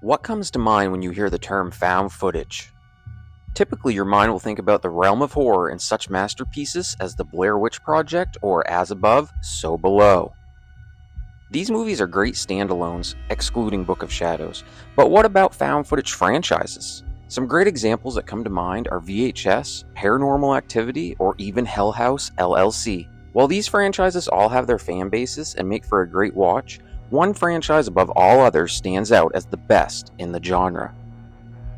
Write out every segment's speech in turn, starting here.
What comes to mind when you hear the term found footage? Typically, your mind will think about the realm of horror in such masterpieces as The Blair Witch Project or As Above, So Below. These movies are great standalones, excluding Book of Shadows, but what about found footage franchises? Some great examples that come to mind are VHS, Paranormal Activity, or even Hell House LLC. While these franchises all have their fan bases and make for a great watch, one franchise above all others stands out as the best in the genre.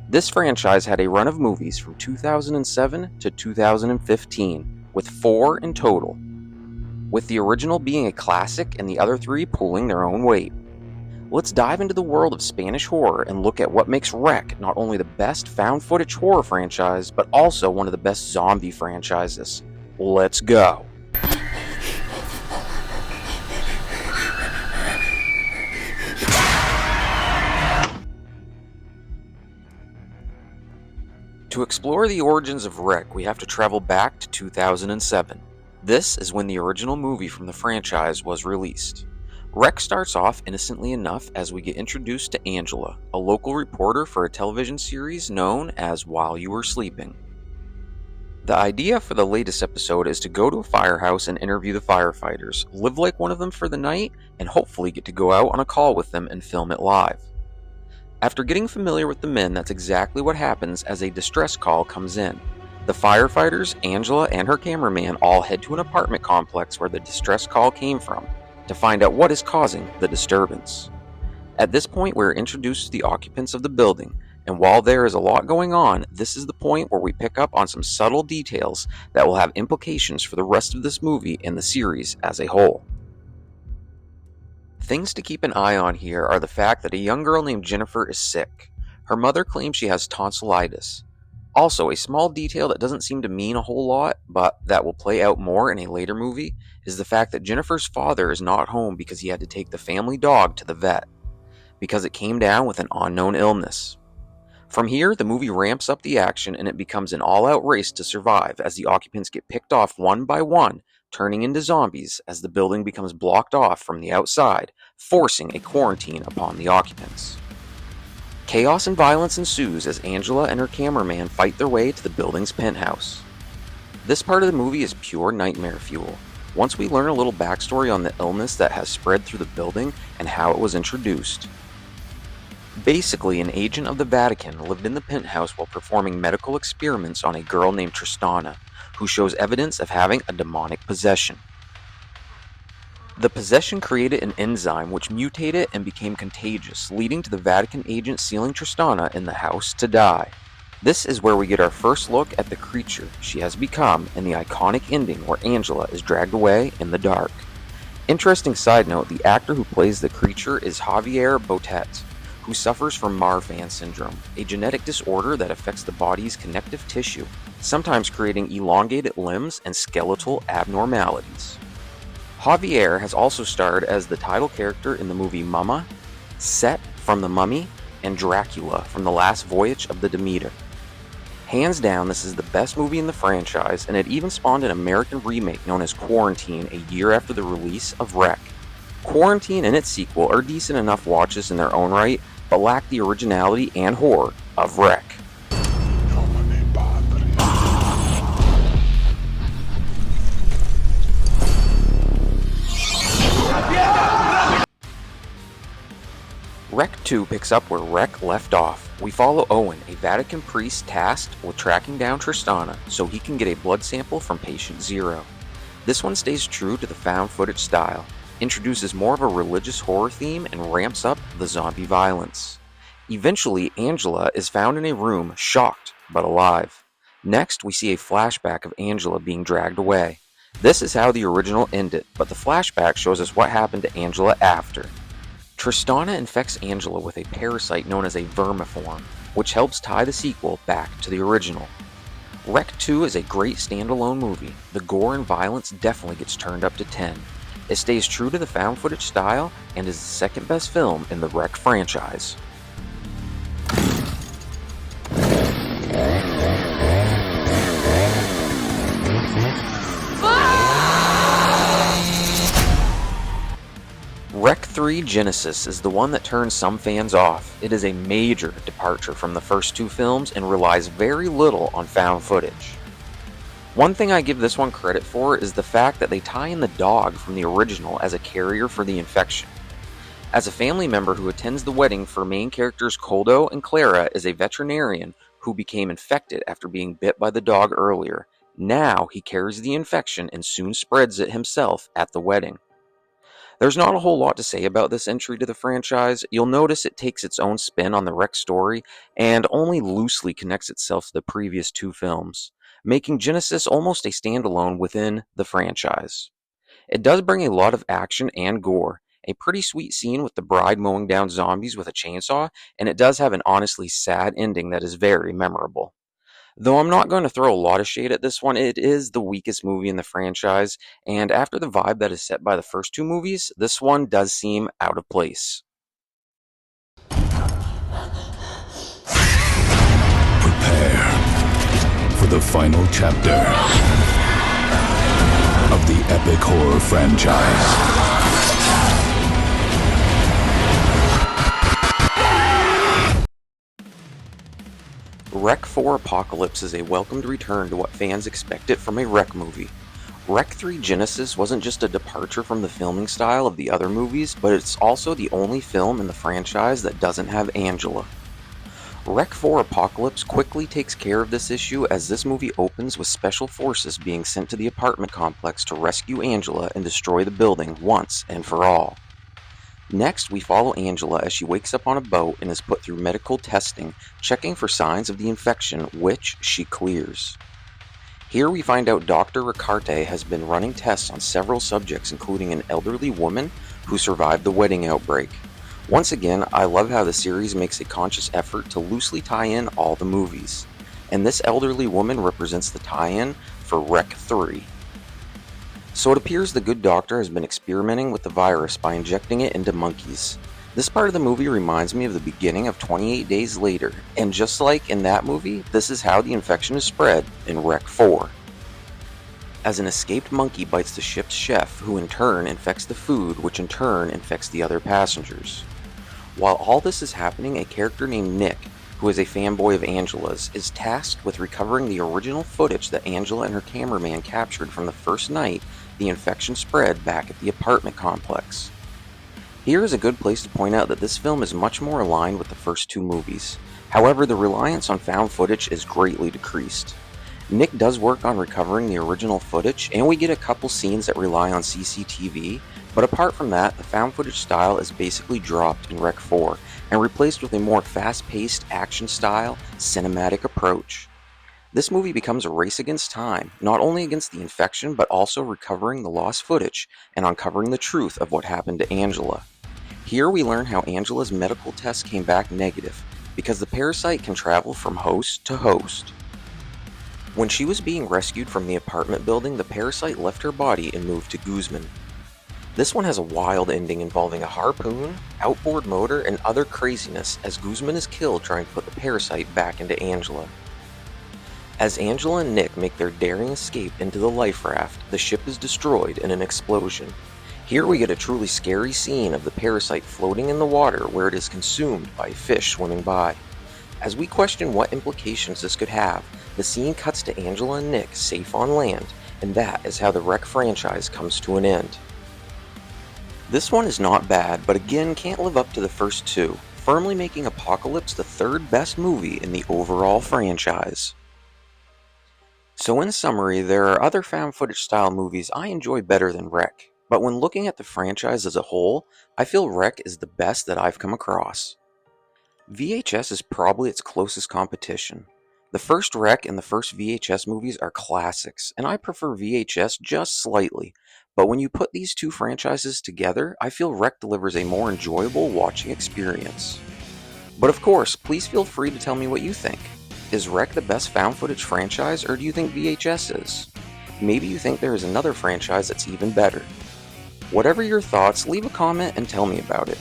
This franchise had a run of movies from 2007 to 2015, with 4 in total, with the original being a classic and the other 3 pulling their own weight. Let's dive into the world of Spanish horror and look at what makes REC not only the best found footage horror franchise, but also one of the best zombie franchises. Let's go! To explore the origins of REC, we have to travel back to 2007. This is when the original movie from the franchise was released. REC starts off innocently enough as we get introduced to Angela, a local reporter for a television series known as While You Were Sleeping. The idea for the latest episode is to go to a firehouse and interview the firefighters, live like one of them for the night, and hopefully get to go out on a call with them and film it live. After getting familiar with the men, that's exactly what happens as a distress call comes in. The firefighters, Angela, and her cameraman all head to an apartment complex where the distress call came from to find out what is causing the disturbance. At this point, we're introduced to the occupants of the building, and while there is a lot going on, this is the point where we pick up on some subtle details that will have implications for the rest of this movie and the series as a whole. Things to keep an eye on here are the fact that a young girl named Jennifer is sick. Her mother claims she has tonsillitis. Also, a small detail that doesn't seem to mean a whole lot, but that will play out more in a later movie, is the fact that Jennifer's father is not home because he had to take the family dog to the vet, because it came down with an unknown illness. From here, the movie ramps up the action and it becomes an all-out race to survive as the occupants get picked off one by one, turning into zombies as the building becomes blocked off from the outside, forcing a quarantine upon the occupants. Chaos and violence ensues as Angela and her cameraman fight their way to the building's penthouse. This part of the movie is pure nightmare fuel. Once we learn a little backstory on the illness that has spread through the building and how it was introduced. Basically, an agent of the Vatican lived in the penthouse while performing medical experiments on a girl named Tristana, who shows evidence of having a demonic possession. The possession created an enzyme which mutated and became contagious, leading to the Vatican agent sealing Tristana in the house to die. This is where we get our first look at the creature she has become and the iconic ending where Angela is dragged away in the dark. Interesting side note, the actor who plays the creature is Javier Botet, who suffers from Marfan syndrome, a genetic disorder that affects the body's connective tissue, sometimes creating elongated limbs and skeletal abnormalities. Javier has also starred as the title character in the movie Mama, Set from The Mummy, and Dracula from The Last Voyage of the Demeter. Hands down, this is the best movie in the franchise, and it even spawned an American remake known as Quarantine a year after the release of REC. Quarantine and its sequel are decent enough watches in their own right, but lack the originality and horror of REC. REC 2 picks up where REC left off. We follow Owen, a Vatican priest tasked with tracking down Tristana so he can get a blood sample from patient 0. This one stays true to the found footage style, introduces more of a religious horror theme, and ramps up the zombie violence. Eventually, Angela is found in a room, shocked but alive. Next, we see a flashback of Angela being dragged away. This is how the original ended, but the flashback shows us what happened to Angela after. Tristana infects Angela with a parasite known as a vermiform, which helps tie the sequel back to the original. REC 2 is a great standalone movie. The gore and violence definitely gets turned up to 10. It stays true to the found footage style and is the second best film in the REC franchise. REC 3 3 Genesis is the one that turns some fans off. It is a major departure from the first two films and relies very little on found footage. One thing I give this one credit for is the fact that they tie in the dog from the original as a carrier for the infection. As a family member who attends the wedding for main characters Koldo and Clara is a veterinarian who became infected after being bit by the dog earlier. Now he carries the infection and soon spreads it himself at the wedding. There's not a whole lot to say about this entry to the franchise. You'll notice it takes its own spin on the Rex story and only loosely connects itself to the previous two films, making Genesis almost a standalone within the franchise. It does bring a lot of action and gore, a pretty sweet scene with the bride mowing down zombies with a chainsaw, and it does have an honestly sad ending that is very memorable. Though I'm not going to throw a lot of shade at this one, it is the weakest movie in the franchise, and after the vibe that is set by the first two movies, this one does seem out of place. Prepare for the final chapter of the epic horror franchise. Rec 4 Apocalypse is a welcomed return to what fans expected from a Rec movie. Rec 3 Genesis wasn't just a departure from the filming style of the other movies, but it's also the only film in the franchise that doesn't have Angela. Rec 4 Apocalypse quickly takes care of this issue as this movie opens with special forces being sent to the apartment complex to rescue Angela and destroy the building once and for all. Next, we follow Angela as she wakes up on a boat and is put through medical testing, checking for signs of the infection, which she clears. Here we find out Dr. Ricarte has been running tests on several subjects, including an elderly woman who survived the wedding outbreak. Once again, I love how the series makes a conscious effort to loosely tie in all the movies, and this elderly woman represents the tie-in for Rec 3. So it appears the good doctor has been experimenting with the virus by injecting it into monkeys. This part of the movie reminds me of the beginning of 28 Days Later, and just like in that movie, this is how the infection is spread in Rec 4. As an escaped monkey bites the ship's chef, who in turn infects the food, which in turn infects the other passengers. While all this is happening, a character named Nick, who is a fanboy of Angela's, is tasked with recovering the original footage that Angela and her cameraman captured from the first night the infection spread back at the apartment complex. Here is a good place to point out that this film is much more aligned with the first two movies. However, the reliance on found footage is greatly decreased. Nick does work on recovering the original footage, and we get a couple scenes that rely on CCTV, but apart from that, the found footage style is basically dropped in Rec 4 and replaced with a more fast-paced action style, cinematic approach. This movie becomes a race against time, not only against the infection, but also recovering the lost footage and uncovering the truth of what happened to Angela. Here we learn how Angela's medical test came back negative, because the parasite can travel from host to host. When she was being rescued from the apartment building, the parasite left her body and moved to Guzman. This one has a wild ending involving a harpoon, outboard motor, and other craziness as Guzman is killed trying to put the parasite back into Angela. As Angela and Nick make their daring escape into the life raft, the ship is destroyed in an explosion. Here we get a truly scary scene of the parasite floating in the water where it is consumed by fish swimming by. As we question what implications this could have, the scene cuts to Angela and Nick safe on land, and that is how the Rec franchise comes to an end. This one is not bad, but again can't live up to the first two, firmly making Apocalypse the third best movie in the overall franchise. So in summary, there are other found footage style movies I enjoy better than Rec, but when looking at the franchise as a whole, I feel Rec is the best that I've come across. VHS is probably its closest competition. The first Rec and the first VHS movies are classics, and I prefer VHS just slightly, but when you put these two franchises together, I feel Rec delivers a more enjoyable watching experience. But of course, please feel free to tell me what you think. Is Rec the best found footage franchise, or do you think VHS is? Maybe you think there is another franchise that's even better. Whatever your thoughts, leave a comment and tell me about it.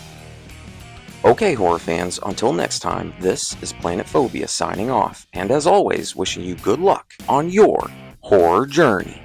Okay, horror fans, until next time, this is Planet Phobia signing off, and as always, wishing you good luck on your horror journey.